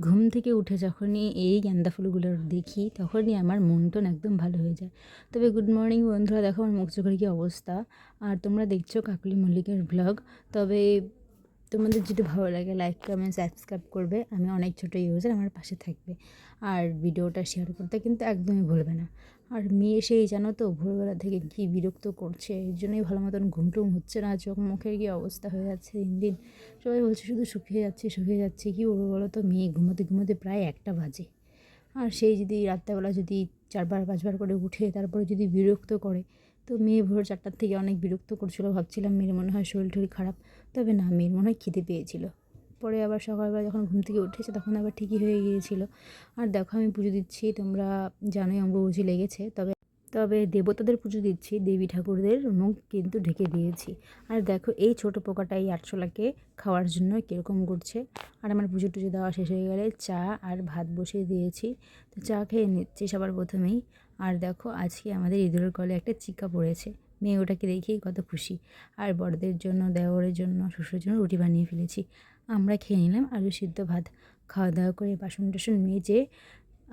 ঘুম থেকে উঠে যখনই এই গাঁদা ফুলগুলো দেখি তখনই আমার মন টন একদম ভালো হয়ে যায়। তবে গুড মর্নিং বন্ধুরা, দেখো আমার মুখ চোখের কী অবস্থা। আর তোমরা দেখছো কাকলি মল্লিকের ব্লগ। তবে তোমাদের যদি ভালো লাগে লাইক কমেন্ট সাবস্ক্রাইব করবে। আমি অনেক ছোটো ইউজার, আমার পাশে থাকবে। আর ভিডিওটা শেয়ার করতে কিন্তু একদমই ভুলবে না। আর মেয়ে সেই জানো তো ভোরবেলা থেকে কী বিরক্ত করছে, এর জন্যই ভালো মতন ঘুমটুম হচ্ছে না, চোখ মুখের কী অবস্থা হয়ে যাচ্ছে দিন দিন। সবাই বলছে শুধু শুকিয়ে যাচ্ছে, কী বলবো বলো তো, মেয়ে ঘুমোতে ঘুমোতে প্রায় 1টা বাজে। আর সেই যদি রাত্রেবেলা যদি 4বার 5বার করে উঠে তারপরে যদি বিরক্ত করে, তো মেয়ে ভোর 4টার থেকে অনেক বিরক্ত করছিল। ভাবছিলাম মেয়ের মনে হয় শরীর টরীর খারাপ, তবে না, মেয়ের মনে হয় খিদে পেয়েছিল। পরে আবার সকালবেলা যখন ঘুম থেকে উঠেছে তখন আবার ঠিকই হয়ে গিয়েছিল। আর দেখো আমি পুজো দিচ্ছি, তোমরা জানোই অম্বুবাচী লেগেছে। তবে দেবতাদের পুজো দিচ্ছি, দেবী ঠাকুরদের মুখ কিন্তু ঢেকে দিয়েছি। আর দেখো এই ছোট পোকাটা এই আরশোলাকে খাওয়ার জন্য কীরকম করছে। আর আমার পুজো টুজো দেওয়া শেষ হয়ে গেলে চা আর ভাত বসিয়ে দিয়েছি, তো চা খেয়ে নিচ্ছি সবার প্রথমেই। আর দেখো আজকে আমাদের ইঁদুরের কলে একটা চিকা পড়েছে, মেয়ে ওটাকে দেখেই কত খুশি। আর বড়দের জন্য, দেওরের জন্য, শ্বশুরের জন্য রুটি বানিয়ে ফেলেছি। আমরা খেয়ে নিলাম আলু সিদ্ধ ভাত। খাওয়া দাওয়া করে বাসন টাসন মেজে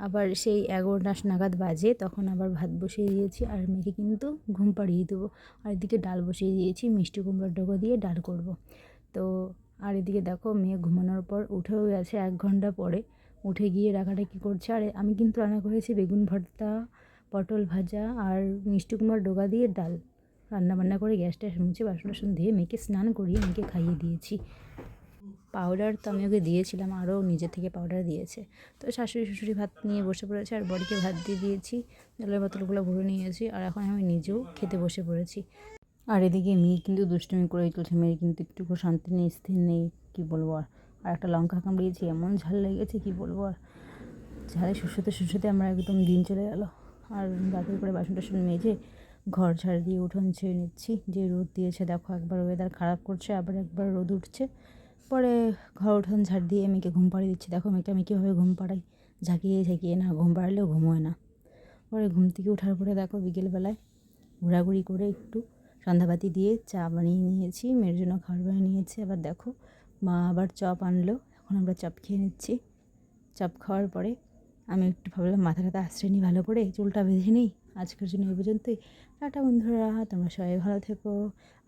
আবার সেই 11টা নাগাদ বাজে, তখন আবার ভাত বসিয়ে দিয়েছি। আর মেয়েকে কিন্তু ঘুম পাড়িয়ে দেবো। আর এদিকে ডাল বসিয়ে দিয়েছি, মিষ্টি কুমড়োর ডগা দিয়ে ডাল করব। তো আর এদিকে দেখো মেয়ে ঘুমানোর পর উঠেও গেছে 1 ঘন্টা পরে। উঠে গিয়ে ডাকাডাকি করছে। আর আমি কিন্তু রান্না করেছি বেগুন ভর্তা, পটল ভাজা আর মিষ্টি কুমড়োর ডগা দিয়ে ডাল। রান্নাবান্না করে গ্যাস ট্যাস মুছে বাসন টাসন দিয়ে মেয়েকে স্নান করিয়ে মেয়েকে খাইয়ে দিয়েছি। পাউডার তো আমি ওকে দিয়েছিলাম, আরও নিজে থেকে পাউডার দিয়েছে। তো শাশুড়ি শ্বশুরি ভাত নিয়ে বসে পড়েছে, আর বড়িকে ভাত দিয়ে দিয়েছি, জলের বোতলগুলো ভরে নিয়েছি। আর এখন আমি নিজেও খেতে বসে পড়েছি। আর এদিকে মেয়ে কিন্তু দুষ্টুমি করেই চলছে, মেয়ের কিন্তু একটুকু শান্তি নেই, স্থির নেই, কী বলবো। আর একটা লঙ্কা কামড়িয়েছি, এমন ঝাল লেগেছে কী বলবো। আর ঝালে শুষোতে আমরা একদম দিন চলে গেল। আর রাতের করে বাসন টাসন মেজে ঘর ঝাড় দিয়ে উঠোন ছেড়ে নিচ্ছি। যে রোদ দিয়েছে দেখো, একবার ওয়েদার খারাপ করছে, আবার একবার রোদ উঠছে। পরে ঘর উঠোন ঝাড় দিয়ে মেয়েকে ঘুম পাড়িয়ে দিচ্ছি। দেখো মেয়েকে আমি কীভাবে ঘুম পাড়াই, ঝাঁকিয়ে না, ঘুম পাড়ালেও ঘুমোয় না। পরে ঘুম থেকে ওঠার পরে দেখো বিকেলবেলায় ঘোরাঘুরি করে একটু সন্ধ্যাবাতি দিয়ে চা বানিয়ে নিয়েছি, মেয়ের জন্য খাবার বানিয়ে নিয়েছি। আবার দেখো মা আবার চপ আনলো, এখন আমরা চপ খেয়ে নিচ্ছি। চপ খাওয়ার পরে আমি একটু ভাবলাম মাথাটা আশ্রয় নিই, ভালো করে চুলটা বেঁধে নিই। আজকের জন্য এই পর্যন্তই। টাটা বন্ধুরা, তোমরা সবাই ভালো থেকো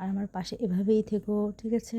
আর আমার পাশে এভাবেই থেকো, ঠিক আছে?